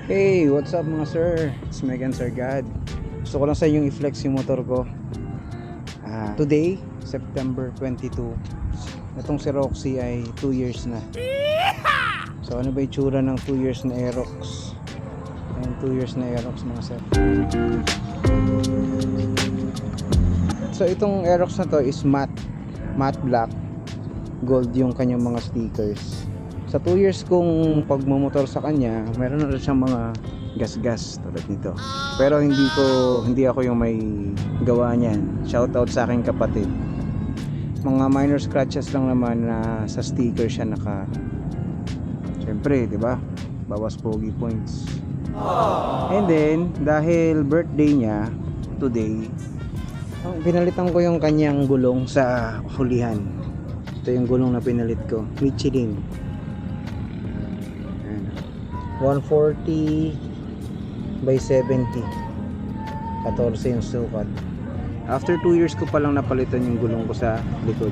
Hey, what's up mga sir? It's Megan Sir God. Gusto ko lang sa inyong i-flex yung motor ko. Today, September 22, itong si Roxy ay 2 years na. So ano ba yung tsura ng 2 years na Aerox? Ayan, 2 years na Aerox mga sir. So itong Aerox na to is matte black, gold yung kanyang mga stickers. Sa 2 years kong pagmumotor sa kanya, meron na rin siyang mga gas-gas tulad nito. Pero hindi ako yung may gawa niyan. Shoutout sa aking kapatid. Mga minor scratches lang naman na sa sticker siya naka. Siyempre, 'di ba? Bawas pogi points. And then, dahil birthday niya today, pinalitan ko yung kanyang gulong sa hulihan. Ito yung gulong na pinalit ko, Michelin 140 by 70, 14 yung sukat. After 2 years ko palang napalitan yung gulong ko sa likod.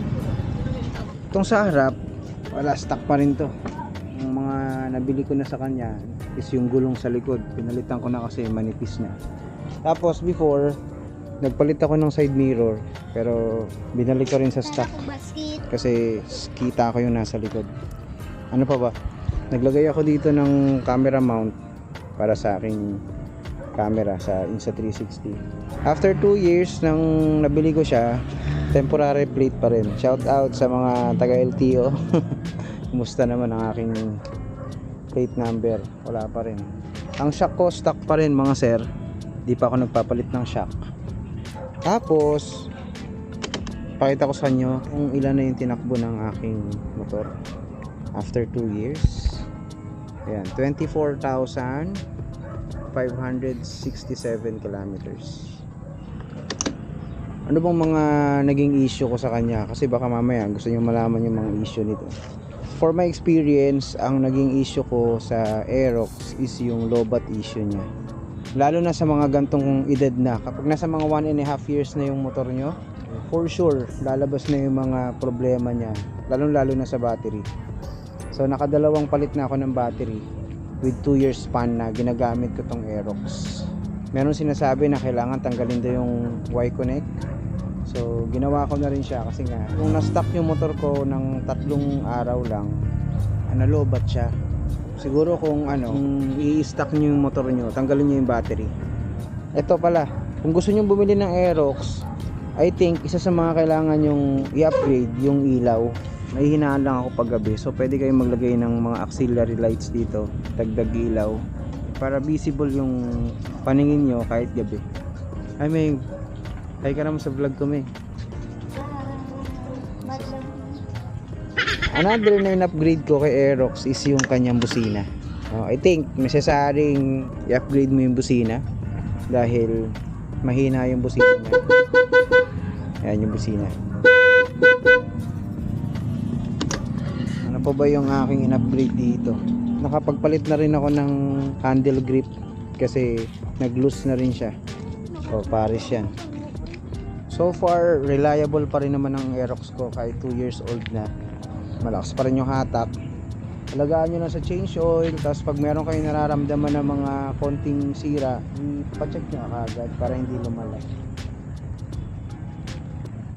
Itong sa harap, wala, stock pa rin to. Yung mga nabili ko na sa kanya is yung gulong sa likod. Pinalitan ko na kasi manipis na. Tapos before, nagpalit ako ng side mirror, pero binalik ko rin sa stock kasi kita ko yung nasa likod. Ano pa ba? Naglagay ako dito ng camera mount para sa aking camera sa Insta360. After 2 years nang nabili ko siya, temporary plate pa rin. Shout out sa mga taga LTO. Kumusta naman ang aking plate number? Wala pa rin. Ang shock ko stock pa rin mga sir. Di pa ako nagpapalit ng shock. Tapos pakita ko sa inyo kung ilan na yung tinakbo ng aking motor after 2 years. Ayan, 24,567 kilometers. Ano bang mga naging issue ko sa kanya? Kasi baka mamaya gusto niyo malaman yung mga issue nito. For my experience, ang naging issue ko sa Aerox is yung lobat issue niya. Lalo na sa mga gantong edad na. Kapag nasa mga 1.5 years na yung motor nyo, for sure, lalabas na yung mga problema niya. Lalo na sa battery. So nakadalawang palit na ako ng battery with 2 years span na ginagamit ko tong Aerox. Meron sinasabi na kailangan tanggalin daw yung Y-connect. So ginawa ko na rin siya kasi nga kung na-stop yung motor ko ng 3 araw lang, nalobat siya. Siguro kung i-stock nyo yung motor nyo, tanggalin nyo yung battery. Ito pala, kung gusto nyo bumili ng Aerox, I think isa sa mga kailangan yung i-upgrade yung ilaw. Nahihinaan lang ako pag gabi, so pwede kayong maglagay ng mga auxiliary lights dito, dagdag ilaw para visible yung paningin nyo kahit gabi. Ay May, hi ka naman sa vlog ko May. Another na in-upgrade ko kay Aerox is yung kanyang busina. I think necessarying i-upgrade mo yung busina dahil mahina yung busina niya. Ayan yung busina. Ano pa ba yung aking in-upgrade dito? Nakapagpalit na rin ako ng handle grip kasi nag-loose na rin siya. O pares yan. So far, reliable pa rin naman ang Aerox ko kahit 2 years old na. Malakas pa rin yung hatak. Alagaan nyo lang sa change oil. Tapos pag meron kayong nararamdaman ng mga konting sira, ipacheck nyo agad para hindi lumala.